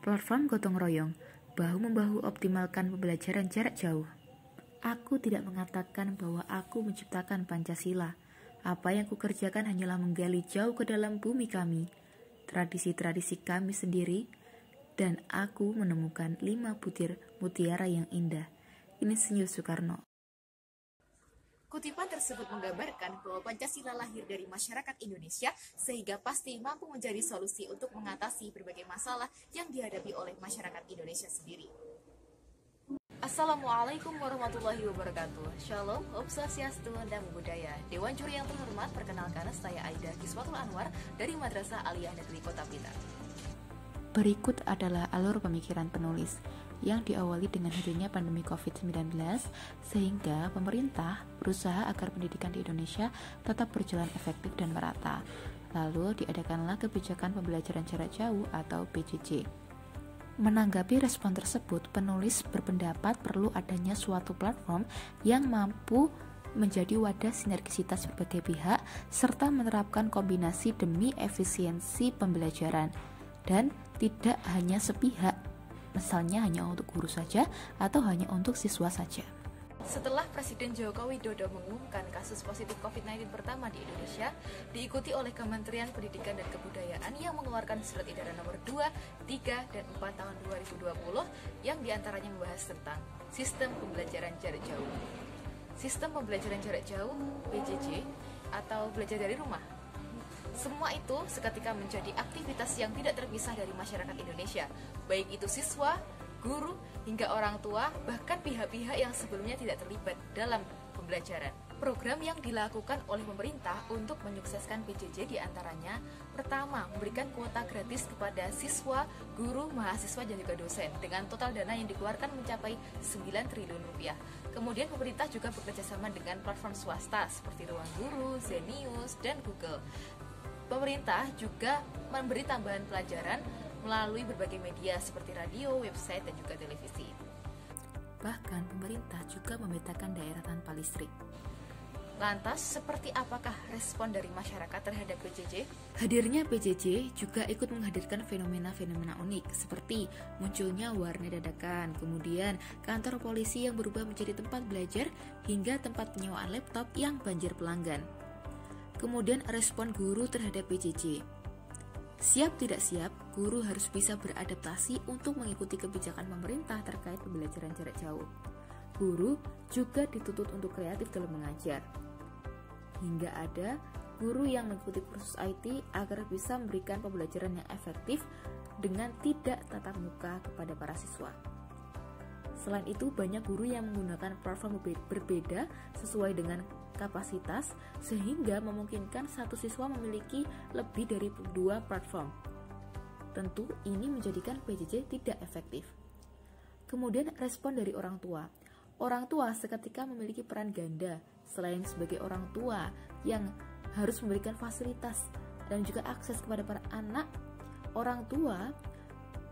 Platform gotong royong, bahu-membahu optimalkan pembelajaran jarak jauh. Aku tidak mengatakan bahwa aku menciptakan Pancasila. Apa yang kukerjakan hanyalah menggali jauh ke dalam bumi kami, tradisi-tradisi kami sendiri, dan aku menemukan 5 butir mutiara yang indah. Insinyur Soekarno. Kutipan tersebut menggambarkan bahwa Pancasila lahir dari masyarakat Indonesia sehingga pasti mampu menjadi solusi untuk mengatasi berbagai masalah yang dihadapi oleh masyarakat Indonesia sendiri. Assalamualaikum warahmatullahi wabarakatuh. Shalom, Om Swastiastu, Namo Buddhaya. Dewan Juri yang terhormat, perkenalkan saya Aida Kiswatul Anwar dari Madrasah Aliyah Negeri Kota Blitar. Berikut adalah alur pemikiran penulis yang diawali dengan hadirnya pandemi COVID-19 sehingga pemerintah berusaha agar pendidikan di Indonesia tetap berjalan efektif dan merata. Lalu diadakanlah kebijakan pembelajaran jarak jauh atau PJJ. Menanggapi respon tersebut, penulis berpendapat perlu adanya suatu platform yang mampu menjadi wadah sinergisitas berbagai pihak serta menerapkan kombinasi demi efisiensi pembelajaran dan tidak hanya sepihak, misalnya hanya untuk guru saja atau hanya untuk siswa saja. Setelah Presiden Joko Widodo mengumumkan kasus positif COVID-19 pertama di Indonesia, diikuti oleh Kementerian Pendidikan dan Kebudayaan yang mengeluarkan surat edaran nomor 2, 3, dan 4 tahun 2020 yang diantaranya membahas tentang sistem pembelajaran jarak jauh. Sistem pembelajaran jarak jauh, PJJ, atau belajar dari rumah. Semua itu seketika menjadi aktivitas yang tidak terpisah dari masyarakat Indonesia, baik itu siswa, guru, hingga orang tua, bahkan pihak-pihak yang sebelumnya tidak terlibat dalam pembelajaran. Program yang dilakukan oleh pemerintah untuk menyukseskan PJJ diantaranya, pertama, memberikan kuota gratis kepada siswa, guru, mahasiswa, dan juga dosen, dengan total dana yang dikeluarkan mencapai 9 triliun rupiah. Kemudian pemerintah juga bekerjasama dengan platform swasta seperti Ruang Guru, Zenius, dan Google. Pemerintah juga memberi tambahan pelajaran melalui berbagai media seperti radio, website, dan juga televisi. Bahkan pemerintah juga memetakan daerah tanpa listrik. Lantas, seperti apakah respon dari masyarakat terhadap PJJ? Hadirnya PJJ juga ikut menghadirkan fenomena-fenomena unik seperti munculnya warna dadakan, kemudian kantor polisi yang berubah menjadi tempat belajar, hingga tempat penyewaan laptop yang banjir pelanggan. Kemudian respon guru terhadap PJJ. Siap tidak siap, guru harus bisa beradaptasi untuk mengikuti kebijakan pemerintah terkait pembelajaran jarak jauh. Guru juga dituntut untuk kreatif dalam mengajar. Hingga ada guru yang mengikuti kursus IT agar bisa memberikan pembelajaran yang efektif dengan tidak tatap muka kepada para siswa. Selain itu, banyak guru yang menggunakan platform berbeda sesuai dengan kapasitas sehingga memungkinkan satu siswa memiliki lebih dari 2 platform. Tentu ini menjadikan PJJ tidak efektif. Kemudian respon dari orang tua. Orang tua seketika memiliki peran ganda selain sebagai orang tua yang harus memberikan fasilitas dan juga akses kepada para anak. Orang tua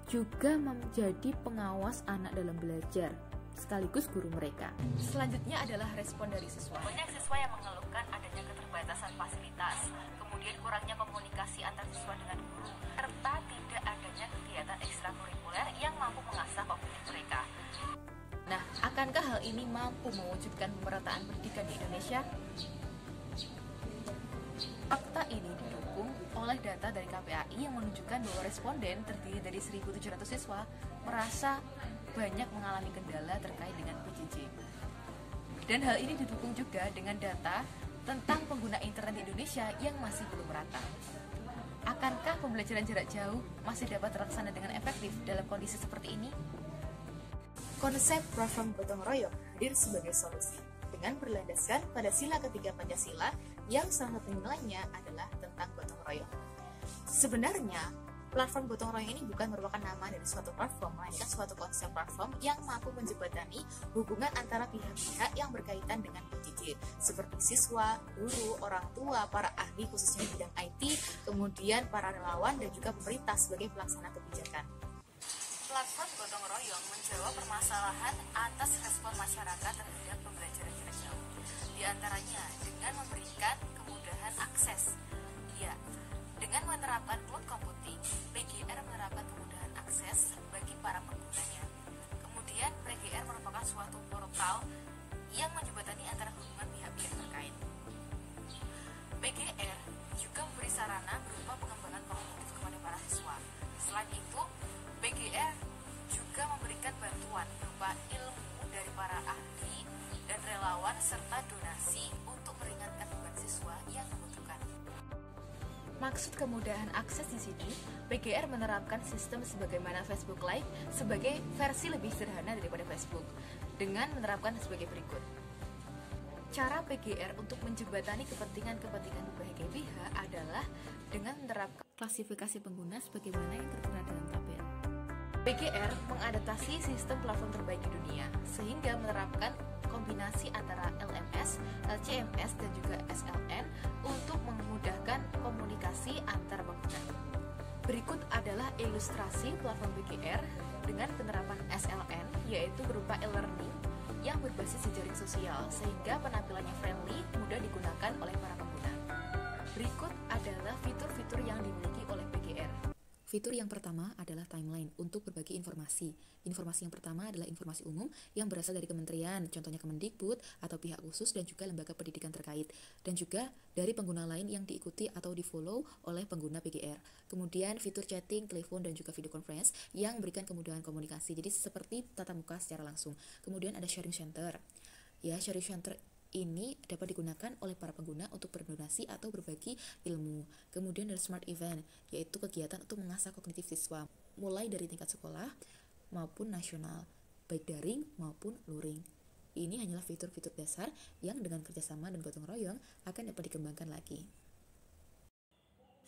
juga menjadi pengawas anak dalam belajar sekaligus guru mereka. Selanjutnya adalah respon dari siswa. Banyak siswa yang mengeluhkan adanya keterbatasan fasilitas, kemudian kurangnya komunikasi antar siswa dengan guru, serta tidak adanya kegiatan ekstrakurikuler yang mampu mengasah kognitif mereka. Nah, akankah hal ini mampu mewujudkan pemerataan pendidikan di Indonesia? Fakta ini didukung oleh data dari KPAI yang menunjukkan bahwa responden terdiri dari 1.700 siswa merasa banyak mengalami kendala terkait dengan PJJ. Dan hal ini didukung juga dengan data tentang pengguna internet di Indonesia yang masih belum merata. Akankah pembelajaran jarak jauh masih dapat terlaksana dengan efektif dalam kondisi seperti ini? Konsep platform gotong royong hadir sebagai solusi dengan berlandaskan pada sila ketiga Pancasila yang salah satu nilainya adalah tentang gotong royong. Sebenarnya, platform gotong royong ini bukan merupakan nama dari suatu platform, melainkan suatu konsep platform yang mampu menjembatani hubungan antara pihak-pihak yang berkaitan dengan PJJ, seperti siswa, guru, orang tua, para ahli khususnya di bidang IT, kemudian para relawan dan juga pemerintah sebagai pelaksana kebijakan. Platform gotong royong menjawab permasalahan atas respon masyarakat terhadap pembelajaran jarak jauh. Di antaranya dengan memberikan kemudahan akses. Ya, dengan menerapkan cloud computing, PGR menerapkan kemudahan akses Maksud kemudahan akses di sini, PGR menerapkan sistem sebagaimana Facebook Live sebagai versi lebih sederhana daripada Facebook, dengan menerapkan sebagai berikut. Cara PGR untuk menjembatani kepentingan-kepentingan berbagai pihak adalah dengan menerapkan klasifikasi pengguna sebagaimana yang tertera dalam tabel. PGR mengadaptasi sistem platform terbaik di dunia, sehingga menerapkan kombinasi antara LMS, LCMS, dan juga SLN untuk memudahkan komunikasi antar pengguna. Berikut adalah ilustrasi platform PGR dengan penerapan SLN, yaitu berupa e-learning yang berbasis jejaring sosial, sehingga penampilannya friendly, mudah digunakan oleh para pengguna. Berikut adalah fitur-fitur yang dimiliki oleh PGR. Fitur yang pertama adalah timeline untuk berbagi informasi. Informasi yang pertama adalah informasi umum yang berasal dari kementerian, contohnya Kemendikbud atau pihak khusus dan juga lembaga pendidikan terkait, dan juga dari pengguna lain yang diikuti atau di-follow oleh pengguna PGR. Kemudian fitur chatting, telepon, dan juga video conference yang memberikan kemudahan komunikasi, jadi seperti tatap muka secara langsung. Kemudian ada sharing center. Ya, sharing center ini dapat digunakan oleh para pengguna untuk berdonasi atau berbagi ilmu. Kemudian ada smart event, yaitu kegiatan untuk mengasah kognitif siswa, mulai dari tingkat sekolah maupun nasional, baik daring maupun luring. Ini hanyalah fitur-fitur dasar yang dengan kerjasama dan gotong royong akan dapat dikembangkan lagi.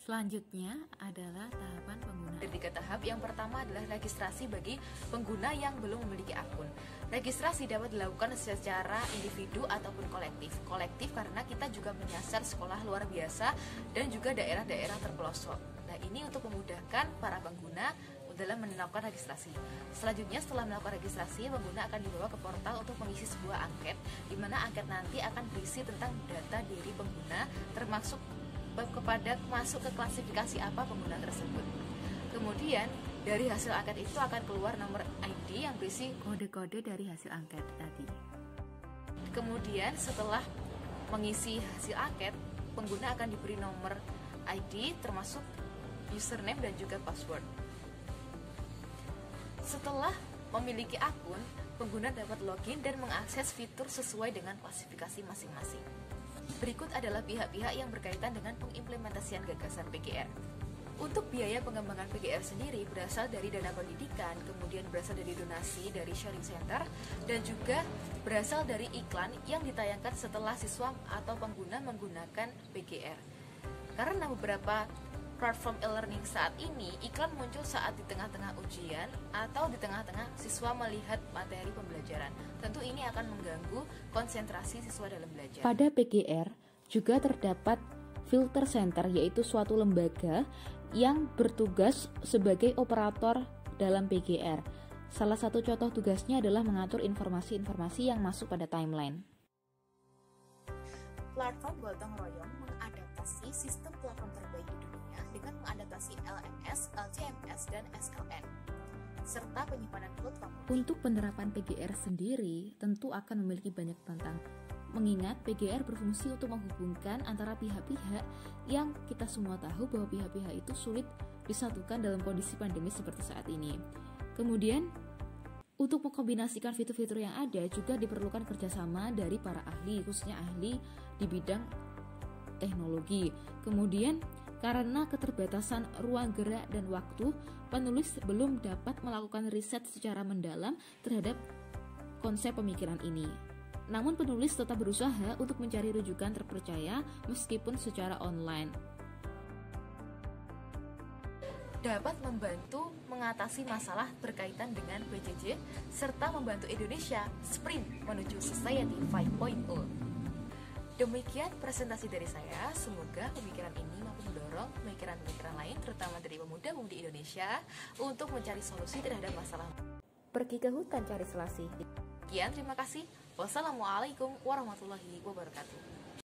Selanjutnya adalah tahapan pengguna. Ada 3 tahap. Yang pertama adalah registrasi bagi pengguna yang belum memiliki akun. Registrasi dapat dilakukan secara individu ataupun kolektif. Kolektif karena kita juga menyasar sekolah luar biasa dan juga daerah-daerah terpelosok. Nah, ini untuk memudahkan para pengguna dalam menerapkan registrasi. Selanjutnya, setelah melakukan registrasi, pengguna akan dibawa ke portal untuk mengisi sebuah angket, di mana angket nanti akan berisi tentang data diri pengguna, termasuk kepada masuk ke klasifikasi apa pengguna tersebut. Kemudian dari hasil angket itu akan keluar nomor ID yang berisi kode-kode dari hasil angket tadi. Kemudian setelah mengisi hasil angket, pengguna akan diberi nomor ID termasuk username dan juga password. Setelah memiliki akun, pengguna dapat login dan mengakses fitur sesuai dengan klasifikasi masing-masing. Berikut adalah pihak-pihak yang berkaitan dengan pengimplementasian gagasan PGR. Untuk biaya pengembangan PGR sendiri berasal dari dana pendidikan, kemudian berasal dari donasi dari sharing center, dan juga berasal dari iklan yang ditayangkan setelah siswa atau pengguna menggunakan PGR. Karena beberapa platform e-learning saat ini, iklan muncul saat di tengah-tengah ujian atau di tengah-tengah siswa melihat materi pembelajaran. Tentu ini akan mengganggu konsentrasi siswa dalam belajar. Pada PGR juga terdapat filter center, yaitu suatu lembaga yang bertugas sebagai operator dalam PGR. Salah satu contoh tugasnya adalah mengatur informasi-informasi yang masuk pada timeline. Platform gotong royong mengadaptasi sistem platform terbaik di dunia dengan mengadaptasi LMS, LCMS, dan SLN, serta penyimpanan cloud computing. Untuk penerapan PGR sendiri tentu akan memiliki banyak tantangan, mengingat PGR berfungsi untuk menghubungkan antara pihak-pihak yang kita semua tahu bahwa pihak-pihak itu sulit disatukan dalam kondisi pandemi seperti saat ini. Kemudian, untuk mengkombinasikan fitur-fitur yang ada juga diperlukan kerjasama dari para ahli, khususnya ahli di bidang teknologi. Kemudian, karena keterbatasan ruang gerak dan waktu, penulis belum dapat melakukan riset secara mendalam terhadap konsep pemikiran ini. Namun penulis tetap berusaha untuk mencari rujukan terpercaya meskipun secara online. Dapat membantu mengatasi masalah berkaitan dengan PJJ serta membantu Indonesia sprint menuju Society 5.0. Demikian presentasi dari saya. Semoga pemikiran ini mampu mendorong pemikiran-pemikiran lain, terutama dari pemuda-pemudi Indonesia, untuk mencari solusi terhadap masalah. Pergi ke hutan cari selasih. Sekian, terima kasih. Wassalamualaikum warahmatullahi wabarakatuh.